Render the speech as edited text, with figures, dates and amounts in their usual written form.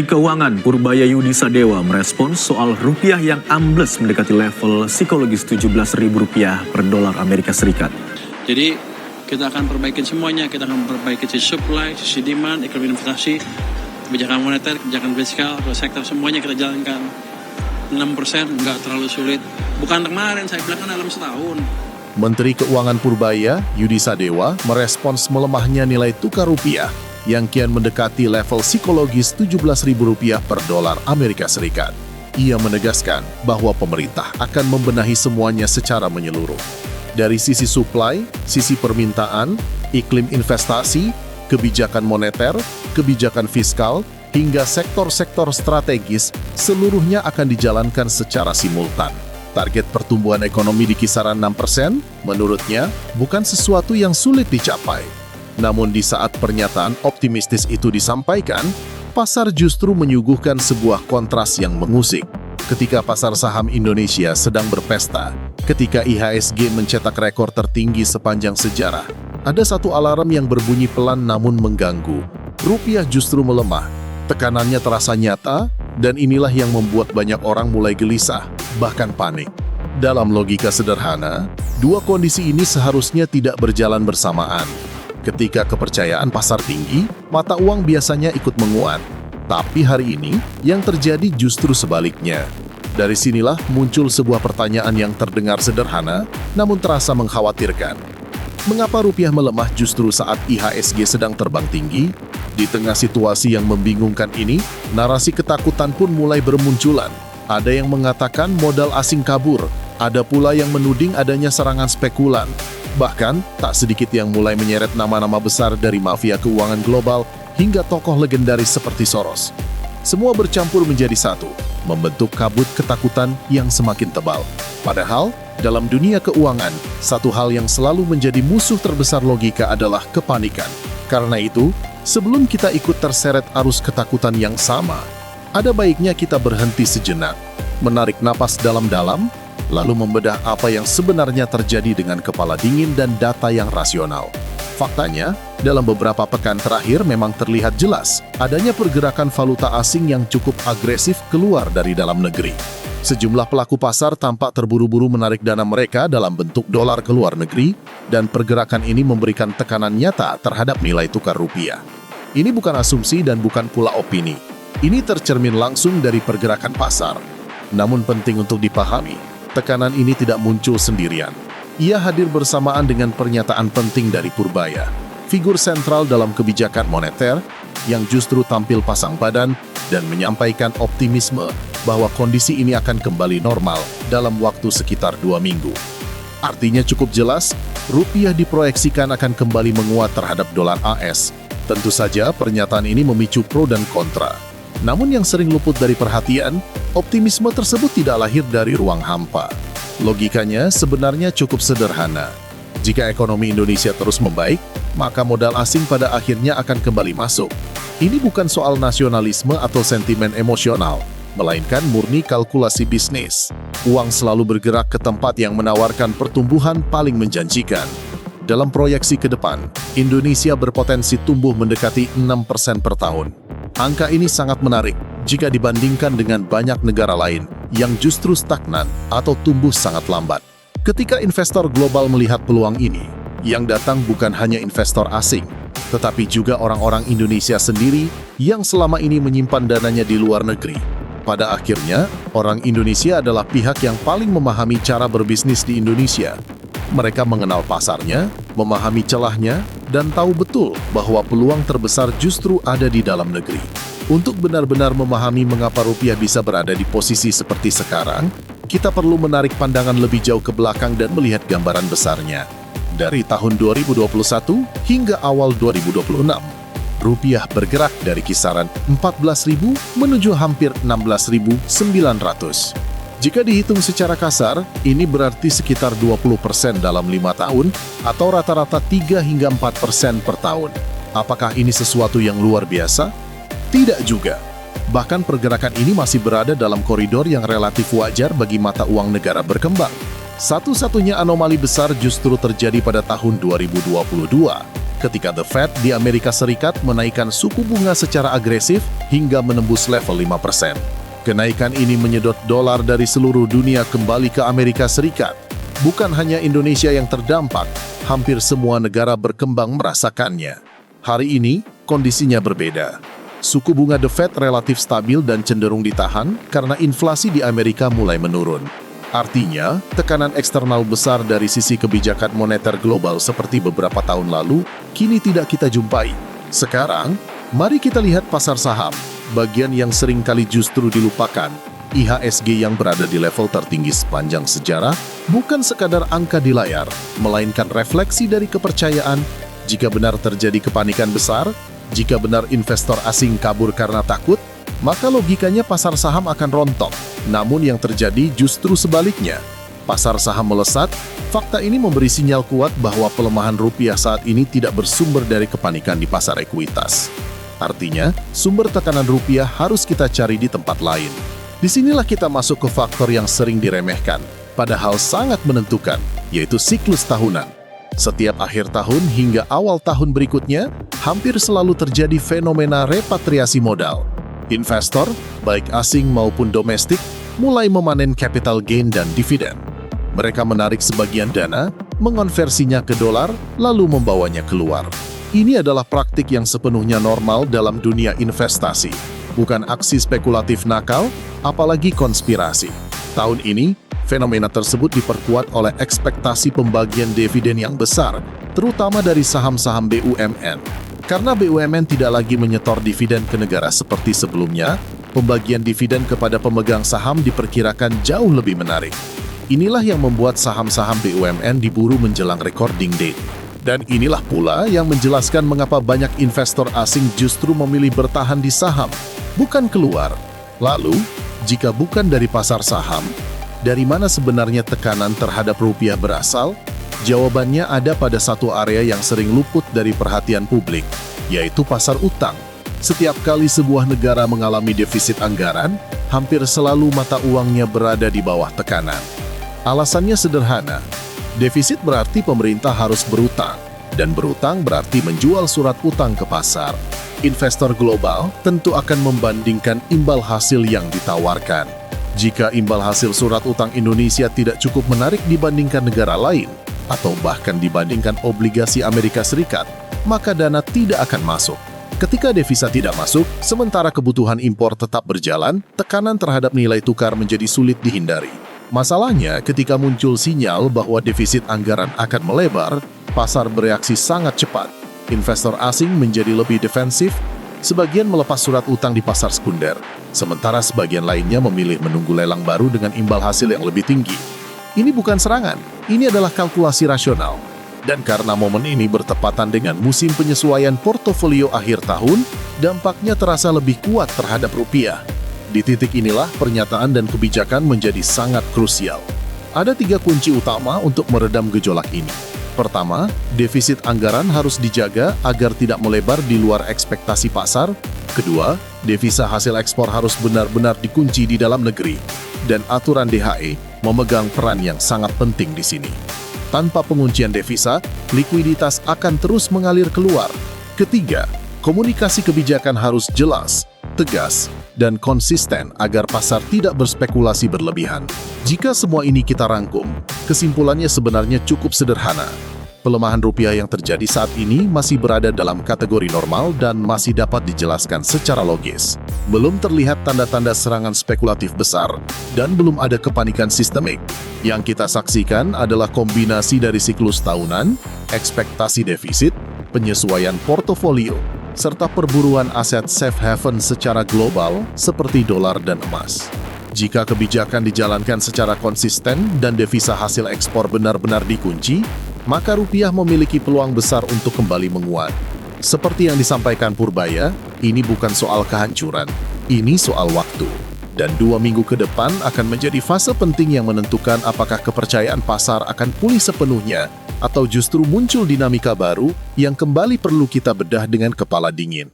Keuangan Purbaya Yudi Sadewa merespons soal rupiah yang ambles mendekati level psikologis Rp17.000 per dolar Amerika Serikat. Jadi kita akan perbaikin semuanya, kita akan perbaiki sisi supply, sisi demand, ekonomi investasi, kebijakan moneter, kebijakan fiskal, sektor semuanya kita jalankan. 6% nggak terlalu sulit. Bukan kemarin, saya bilang kan dalam setahun. Menteri Keuangan Purbaya Yudi Sadewa merespons melemahnya nilai tukar rupiah yang kian mendekati level psikologis Rp17.000 per dolar Amerika Serikat. Ia menegaskan bahwa pemerintah akan membenahi semuanya secara menyeluruh. Dari sisi supply, sisi permintaan, iklim investasi, kebijakan moneter, kebijakan fiskal, hingga sektor-sektor strategis, seluruhnya akan dijalankan secara simultan. Target pertumbuhan ekonomi di kisaran 6%, menurutnya, bukan sesuatu yang sulit dicapai. Namun di saat pernyataan optimistis itu disampaikan, pasar justru menyuguhkan sebuah kontras yang mengusik. Ketika pasar saham Indonesia sedang berpesta, ketika IHSG mencetak rekor tertinggi sepanjang sejarah, ada satu alarm yang berbunyi pelan namun mengganggu. Rupiah justru melemah, tekanannya terasa nyata, dan inilah yang membuat banyak orang mulai gelisah, bahkan panik. Dalam logika sederhana, dua kondisi ini seharusnya tidak berjalan bersamaan. Ketika kepercayaan pasar tinggi, mata uang biasanya ikut menguat. Tapi hari ini, yang terjadi justru sebaliknya. Dari sinilah muncul sebuah pertanyaan yang terdengar sederhana, namun terasa mengkhawatirkan. Mengapa rupiah melemah justru saat IHSG sedang terbang tinggi? Di tengah situasi yang membingungkan ini, narasi ketakutan pun mulai bermunculan. Ada yang mengatakan modal asing kabur, ada pula yang menuding adanya serangan spekulan. Bahkan, tak sedikit yang mulai menyeret nama-nama besar dari mafia keuangan global hingga tokoh legendaris seperti Soros. Semua bercampur menjadi satu, membentuk kabut ketakutan yang semakin tebal. Padahal, dalam dunia keuangan, satu hal yang selalu menjadi musuh terbesar logika adalah kepanikan. Karena itu, sebelum kita ikut terseret arus ketakutan yang sama, ada baiknya kita berhenti sejenak, menarik napas dalam-dalam, lalu membedah apa yang sebenarnya terjadi dengan kepala dingin dan data yang rasional. Faktanya, dalam beberapa pekan terakhir memang terlihat jelas adanya pergerakan valuta asing yang cukup agresif keluar dari dalam negeri. Sejumlah pelaku pasar tampak terburu-buru menarik dana mereka dalam bentuk dolar ke luar negeri, dan pergerakan ini memberikan tekanan nyata terhadap nilai tukar rupiah. Ini bukan asumsi dan bukan pula opini. Ini tercermin langsung dari pergerakan pasar. Namun penting untuk dipahami, tekanan ini tidak muncul sendirian. Ia hadir bersamaan dengan pernyataan penting dari Purbaya, figur sentral dalam kebijakan moneter, yang justru tampil pasang badan dan menyampaikan optimisme bahwa kondisi ini akan kembali normal dalam waktu sekitar 2 minggu. Artinya cukup jelas, rupiah diproyeksikan akan kembali menguat terhadap dolar AS. Tentu saja pernyataan ini memicu pro dan kontra. Namun yang sering luput dari perhatian, optimisme tersebut tidak lahir dari ruang hampa. Logikanya sebenarnya cukup sederhana. Jika ekonomi Indonesia terus membaik, maka modal asing pada akhirnya akan kembali masuk. Ini bukan soal nasionalisme atau sentimen emosional, melainkan murni kalkulasi bisnis. Uang selalu bergerak ke tempat yang menawarkan pertumbuhan paling menjanjikan. Dalam proyeksi ke depan, Indonesia berpotensi tumbuh mendekati 6% per tahun. Angka ini sangat menarik jika dibandingkan dengan banyak negara lain yang justru stagnan atau tumbuh sangat lambat. Ketika investor global melihat peluang ini, yang datang bukan hanya investor asing, tetapi juga orang-orang Indonesia sendiri yang selama ini menyimpan dananya di luar negeri. Pada akhirnya, orang Indonesia adalah pihak yang paling memahami cara berbisnis di Indonesia. Mereka mengenal pasarnya, memahami celahnya, dan tahu betul bahwa peluang terbesar justru ada di dalam negeri. Untuk benar-benar memahami mengapa rupiah bisa berada di posisi seperti sekarang, kita perlu menarik pandangan lebih jauh ke belakang dan melihat gambaran besarnya. Dari tahun 2021 hingga awal 2026, rupiah bergerak dari kisaran 14.000 menuju hampir 16.900. Jika dihitung secara kasar, ini berarti sekitar 20% dalam 5 tahun atau rata-rata 3 hingga 4% per tahun. Apakah ini sesuatu yang luar biasa? Tidak juga. Bahkan pergerakan ini masih berada dalam koridor yang relatif wajar bagi mata uang negara berkembang. Satu-satunya anomali besar justru terjadi pada tahun 2022, ketika The Fed di Amerika Serikat menaikkan suku bunga secara agresif hingga menembus level 5%. Kenaikan ini menyedot dolar dari seluruh dunia kembali ke Amerika Serikat. Bukan hanya Indonesia yang terdampak, hampir semua negara berkembang merasakannya. Hari ini, kondisinya berbeda. Suku bunga The Fed relatif stabil dan cenderung ditahan karena inflasi di Amerika mulai menurun. Artinya, tekanan eksternal besar dari sisi kebijakan moneter global seperti beberapa tahun lalu kini tidak kita jumpai. Sekarang, mari kita lihat pasar saham, bagian yang seringkali justru dilupakan. IHSG yang berada di level tertinggi sepanjang sejarah bukan sekadar angka di layar, melainkan refleksi dari kepercayaan. Jika benar terjadi kepanikan besar, jika benar investor asing kabur karena takut, maka logikanya pasar saham akan rontok. Namun yang terjadi justru sebaliknya. Pasar saham melesat, fakta ini memberi sinyal kuat bahwa pelemahan rupiah saat ini tidak bersumber dari kepanikan di pasar ekuitas. Artinya, sumber tekanan rupiah harus kita cari di tempat lain. Disinilah kita masuk ke faktor yang sering diremehkan, padahal sangat menentukan, yaitu siklus tahunan. Setiap akhir tahun hingga awal tahun berikutnya, hampir selalu terjadi fenomena repatriasi modal. Investor, baik asing maupun domestik, mulai memanen capital gain dan dividen. Mereka menarik sebagian dana, mengonversinya ke dolar, lalu membawanya keluar. Ini adalah praktik yang sepenuhnya normal dalam dunia investasi, bukan aksi spekulatif nakal, apalagi konspirasi. Tahun ini, fenomena tersebut diperkuat oleh ekspektasi pembagian dividen yang besar, terutama dari saham-saham BUMN. Karena BUMN tidak lagi menyetor dividen ke negara seperti sebelumnya, pembagian dividen kepada pemegang saham diperkirakan jauh lebih menarik. Inilah yang membuat saham-saham BUMN diburu menjelang recording date. Dan inilah pula yang menjelaskan mengapa banyak investor asing justru memilih bertahan di saham, bukan keluar. Lalu, jika bukan dari pasar saham, dari mana sebenarnya tekanan terhadap rupiah berasal? Jawabannya ada pada satu area yang sering luput dari perhatian publik, yaitu pasar utang. Setiap kali sebuah negara mengalami defisit anggaran, hampir selalu mata uangnya berada di bawah tekanan. Alasannya sederhana, defisit berarti pemerintah harus berutang, dan berutang berarti menjual surat utang ke pasar. Investor global tentu akan membandingkan imbal hasil yang ditawarkan. Jika imbal hasil surat utang Indonesia tidak cukup menarik dibandingkan negara lain, atau bahkan dibandingkan obligasi Amerika Serikat, maka dana tidak akan masuk. Ketika devisa tidak masuk, sementara kebutuhan impor tetap berjalan, tekanan terhadap nilai tukar menjadi sulit dihindari. Masalahnya, ketika muncul sinyal bahwa defisit anggaran akan melebar, pasar bereaksi sangat cepat. Investor asing menjadi lebih defensif, sebagian melepas surat utang di pasar sekunder, sementara sebagian lainnya memilih menunggu lelang baru dengan imbal hasil yang lebih tinggi. Ini bukan serangan, ini adalah kalkulasi rasional. Dan karena momen ini bertepatan dengan musim penyesuaian portofolio akhir tahun, dampaknya terasa lebih kuat terhadap rupiah. Di titik inilah pernyataan dan kebijakan menjadi sangat krusial. Ada 3 kunci utama untuk meredam gejolak ini. Pertama, defisit anggaran harus dijaga agar tidak melebar di luar ekspektasi pasar. Kedua, devisa hasil ekspor harus benar-benar dikunci di dalam negeri. Dan aturan DHE memegang peran yang sangat penting di sini. Tanpa penguncian devisa, likuiditas akan terus mengalir keluar. Ketiga, komunikasi kebijakan harus jelas, tegas, dan konsisten agar pasar tidak berspekulasi berlebihan. Jika semua ini kita rangkum, kesimpulannya sebenarnya cukup sederhana. Pelemahan rupiah yang terjadi saat ini masih berada dalam kategori normal dan masih dapat dijelaskan secara logis. Belum terlihat tanda-tanda serangan spekulatif besar, dan belum ada kepanikan sistemik. Yang kita saksikan adalah kombinasi dari siklus tahunan, ekspektasi defisit, penyesuaian portofolio, serta perburuan aset safe haven secara global seperti dolar dan emas. Jika kebijakan dijalankan secara konsisten dan devisa hasil ekspor benar-benar dikunci, maka rupiah memiliki peluang besar untuk kembali menguat. Seperti yang disampaikan Purbaya, ini bukan soal kehancuran, ini soal waktu. Dan 2 minggu ke depan akan menjadi fase penting yang menentukan apakah kepercayaan pasar akan pulih sepenuhnya, atau justru muncul dinamika baru yang kembali perlu kita bedah dengan kepala dingin.